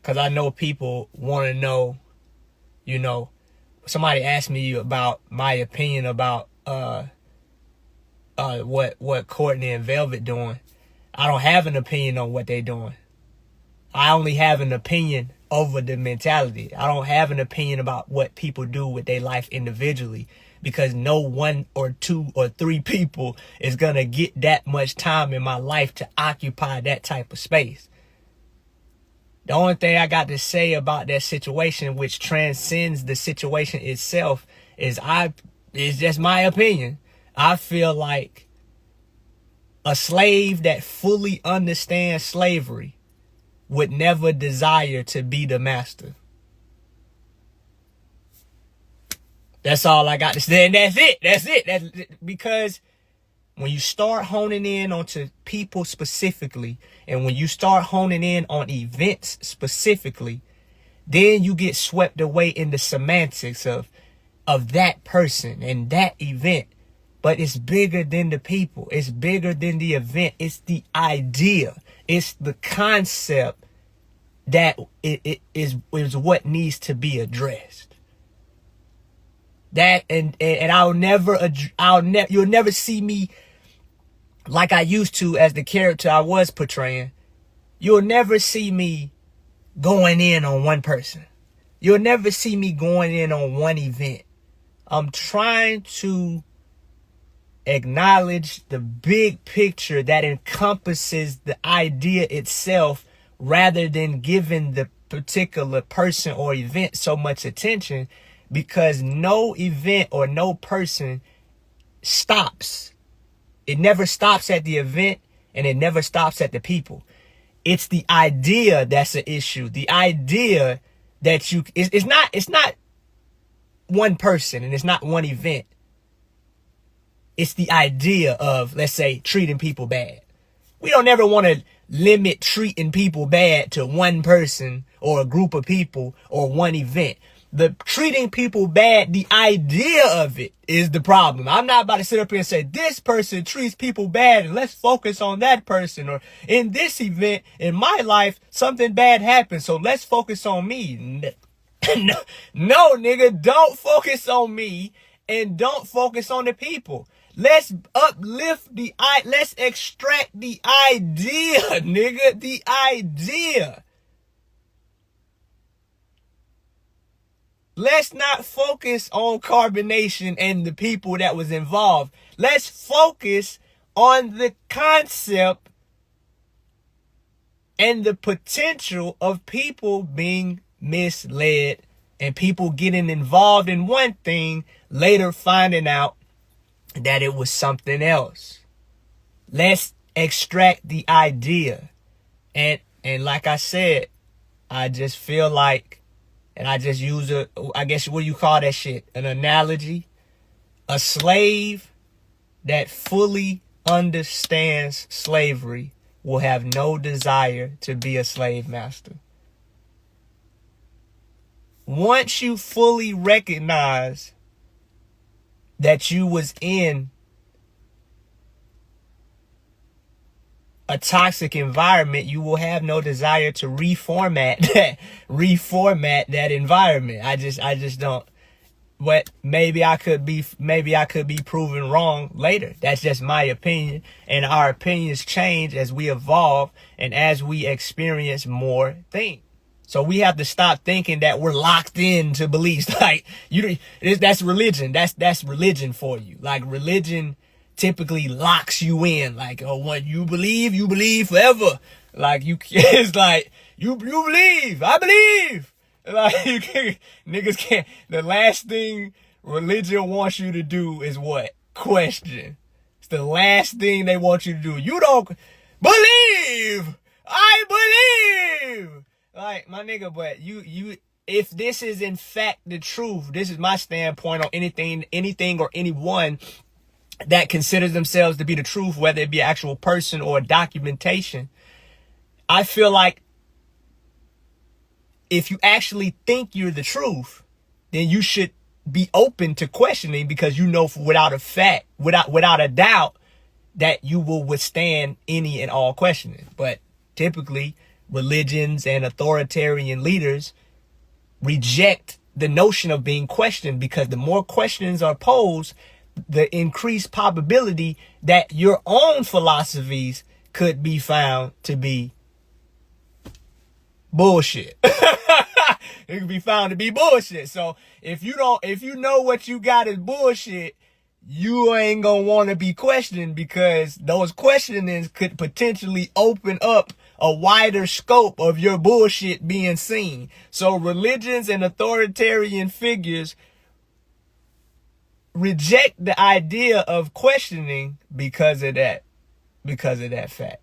because I know people want to know, you know, somebody asked me about my opinion about what Courtney and Velvet doing. I don't have an opinion on what they doing. I only have an opinion over the mentality. I don't have an opinion about what people do with their life individually, because no one or two or three people is gonna get that much time in my life to occupy that type of space. The only thing I got to say about that situation, which transcends the situation itself, is it's just my opinion. I feel like a slave that fully understands slavery would never desire to be the master. That's all I got to say, and that's it. Because when you start honing in onto people specifically, and when you start honing in on events specifically, then you get swept away in the semantics of that person and that event. But it's bigger than the people. It's bigger than the event. It's the idea. It's the concept that it is what needs to be addressed. That and you'll never see me like I used to as the character I was portraying. You'll never see me going in on one person. You'll never see me going in on one event. I'm trying to acknowledge the big picture that encompasses the idea itself, rather than giving the particular person or event so much attention, because no event or no person stops. It never stops at the event, and it never stops at the people. It's the idea that's an issue. The idea that it's not one person and it's not one event. It's the idea of, let's say, treating people bad. We don't ever want to limit treating people bad to one person or a group of people or one event. The treating people bad, the idea of it is the problem. I'm not about to sit up here and say this person treats people bad and let's focus on that person, or in this event in my life something bad happened, so let's focus on me. No, nigga, don't focus on me and don't focus on the people. Let's uplift let's extract the idea, nigga, the idea. Let's not focus on carbonation and the people that was involved. Let's focus on the concept and the potential of people being misled and people getting involved in one thing, later finding out that it was something else. Let's extract the idea. And like I said, I just feel like, and I just use I guess, what do you call that shit? An analogy. A slave that fully understands slavery will have no desire to be a slave master. Once you fully recognize that you was in a toxic environment, you will have no desire to reformat that environment. I just don't. But maybe I could be proven wrong later. That's just my opinion, and our opinions change as we evolve and as we experience more things. So we have to stop thinking that we're locked into beliefs. Like, that's religion. That's religion for you. Like, religion typically locks you in. Like, oh, what you believe forever. Like, it's like, you believe, I believe. Like, niggas can't. The last thing religion wants you to do is what? Question. It's the last thing they want you to do. You don't believe. I believe. Like, my nigga, but you, if this is in fact the truth, this is my standpoint on anything or anyone that considers themselves to be the truth, whether it be an actual person or a documentation. I feel like if you actually think you're the truth, then you should be open to questioning, because you know without a doubt that you will withstand any and all questioning. But typically, religions and authoritarian leaders reject the notion of being questioned, because the more questions are posed, the increased probability that your own philosophies could be found to be bullshit. It could be found to be bullshit. So if you know what you got is bullshit, you ain't gonna want to be questioned, because those questionings could potentially open up a wider scope of your bullshit being seen. So religions and authoritarian figures reject the idea of questioning because of that fact.